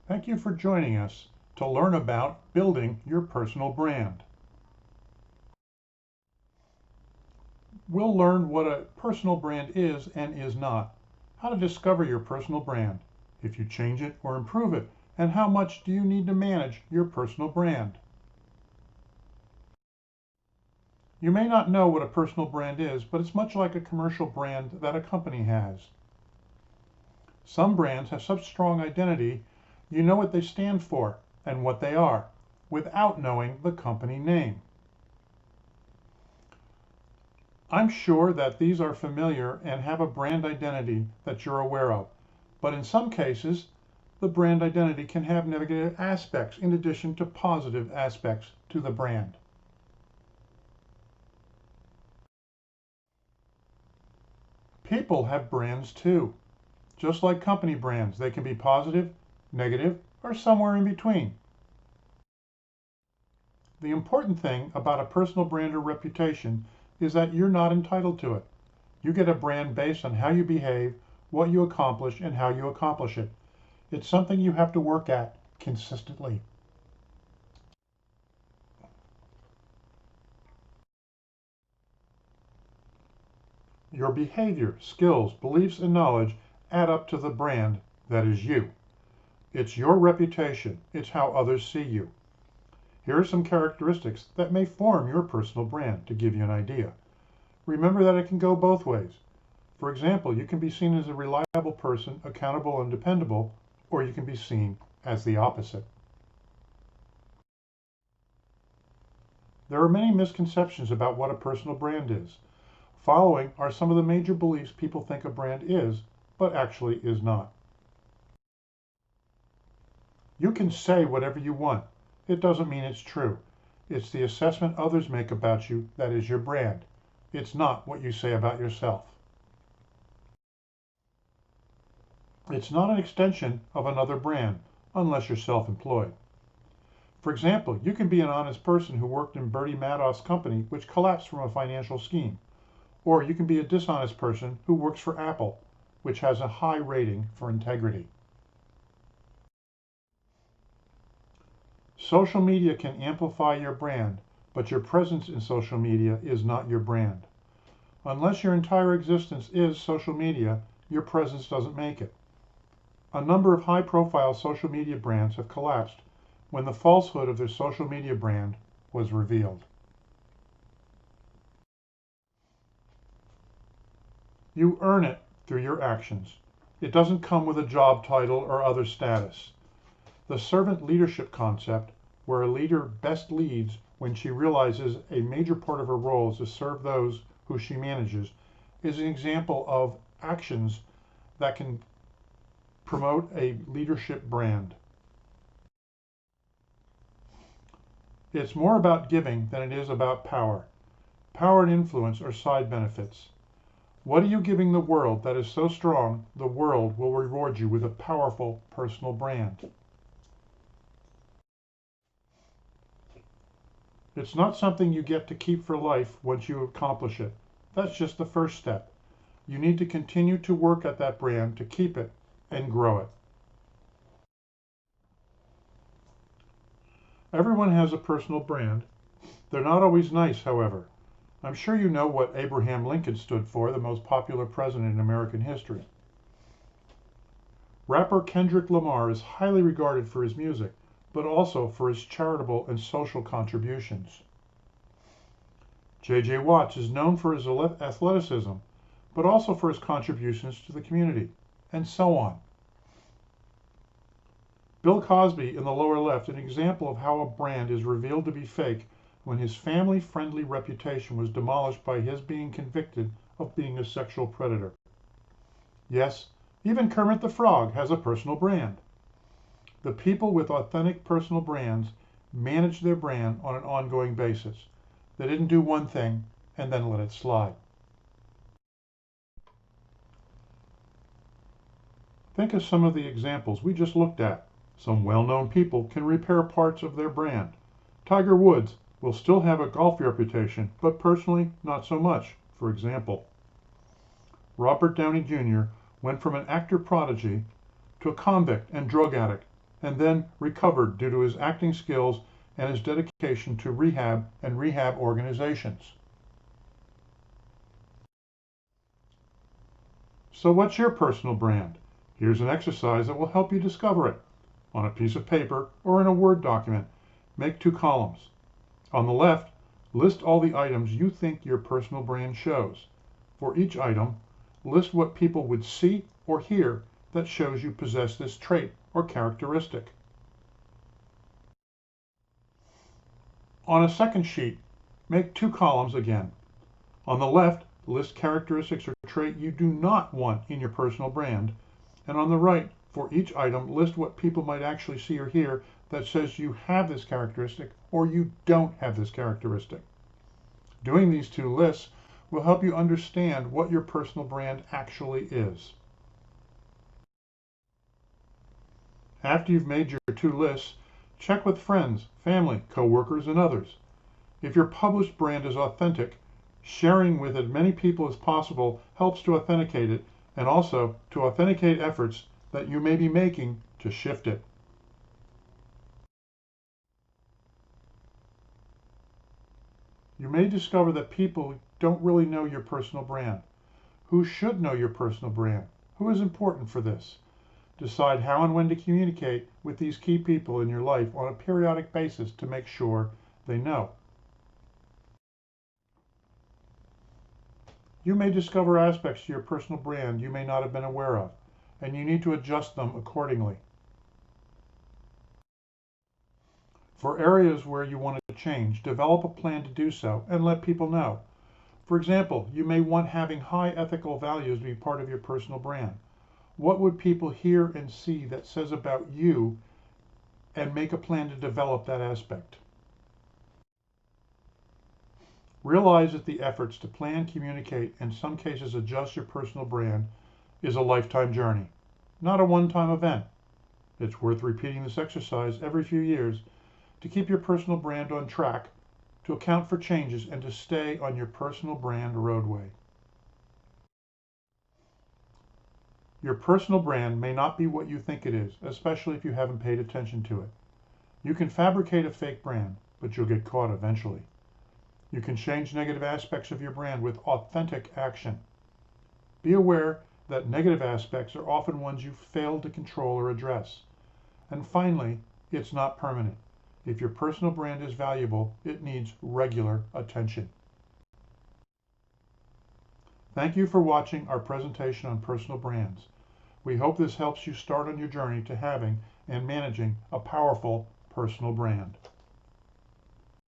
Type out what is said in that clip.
Thank you for joining us to learn about building your personal brand. We'll learn what a personal brand is and is not, how to discover your personal brand, if you change it or improve it, and how much do you need to manage your personal brand. You may not know what a personal brand is, but it's much like a commercial brand that a company has. Some brands have such strong identity, you know what they stand for and what they are, without knowing the company name. I'm sure that these are familiar and have a brand identity that you're aware of, but in some cases, the brand identity can have negative aspects in addition to positive aspects to the brand. People have brands too. Just like company brands, they can be positive, negative, or somewhere in between. The important thing about a personal brand or reputation is that you're not entitled to it. You get a brand based on how you behave, what you accomplish, and how you accomplish it. It's something you have to work at consistently. Your behavior, skills, beliefs, and knowledge add up to the brand that is you. It's your reputation. It's how others see you. Here are some characteristics that may form your personal brand to give you an idea. Remember that it can go both ways. For example, you can be seen as a reliable person, accountable and dependable, or you can be seen as the opposite. There are many misconceptions about what a personal brand is. Following are some of the major beliefs people think a brand is, but actually is not. You can say whatever you want. It doesn't mean it's true. It's the assessment others make about you that is your brand. It's not what you say about yourself. It's not an extension of another brand, unless you're self-employed. For example, you can be an honest person who worked in Bertie Madoff's company, which collapsed from a financial scheme. Or you can be a dishonest person who works for Apple, which has a high rating for integrity. Social media can amplify your brand, but your presence in social media is not your brand. Unless your entire existence is social media, your presence doesn't make it. A number of high-profile social media brands have collapsed when the falsehood of their social media brand was revealed. You earn it through your actions. It doesn't come with a job title or other status. The servant leadership concept, where a leader best leads when she realizes a major part of her role is to serve those who she manages, is an example of actions that can promote a leadership brand. It's more about giving than it is about power. Power and influence are side benefits. What are you giving the world that is so strong the world will reward you with a powerful personal brand? It's not something you get to keep for life once you accomplish it. That's just the first step. You need to continue to work at that brand to keep it and grow it. Everyone has a personal brand. They're not always nice, however. I'm sure you know what Abraham Lincoln stood for, the most popular president in American history. Rapper Kendrick Lamar is highly regarded for his music, but also for his charitable and social contributions. J.J. Watts is known for his athleticism, but also for his contributions to the community, and so on. Bill Cosby in the lower left, an example of how a brand is revealed to be fake when his family-friendly reputation was demolished by his being convicted of being a sexual predator. Yes, even Kermit the Frog has a personal brand. The people with authentic personal brands manage their brand on an ongoing basis. They didn't do one thing and then let it slide. Think of some of the examples we just looked at. Some well-known people can repair parts of their brand. Tiger Woods will still have a golf reputation, but personally, not so much, for example. Robert Downey Jr. went from an actor prodigy to a convict and drug addict, and then recovered due to his acting skills and his dedication to rehab and rehab organizations. So what's your personal brand? Here's an exercise that will help you discover it. On a piece of paper or in a Word document, make 2 columns. On the left, list all the items you think your personal brand shows. For each item, list what people would see or hear that shows you possess this trait or characteristic. On a second sheet, make 2 columns again. On the left, list characteristics or trait you do not want in your personal brand. And on the right, for each item, list what people might actually see or hear that says you have this characteristic or you don't have this characteristic. Doing these 2 lists will help you understand what your personal brand actually is. After you've made your 2 lists, check with friends, family, coworkers, and others. If your published brand is authentic, sharing with as many people as possible helps to authenticate it and also to authenticate efforts that you may be making to shift it. You may discover that people don't really know your personal brand. Who should know your personal brand? Who is important for this? Decide how and when to communicate with these key people in your life on a periodic basis to make sure they know. You may discover aspects to your personal brand you may not have been aware of, and you need to adjust them accordingly. For areas where you want to change, develop a plan to do so and let people know. For example, you may want having high ethical values be part of your personal brand. What would people hear and see that says about you, and make a plan to develop that aspect. Realize that the efforts to plan, communicate, and in some cases adjust your personal brand is a lifetime journey, not a one-time event. It's worth repeating this exercise every few years to keep your personal brand on track, to account for changes, and to stay on your personal brand roadway. Your personal brand may not be what you think it is, especially if you haven't paid attention to it. You can fabricate a fake brand, but you'll get caught eventually. You can change negative aspects of your brand with authentic action. Be aware that negative aspects are often ones you failed to control or address. And finally, it's not permanent. If your personal brand is valuable, it needs regular attention. Thank you for watching our presentation on personal brands. We hope this helps you start on your journey to having and managing a powerful personal brand.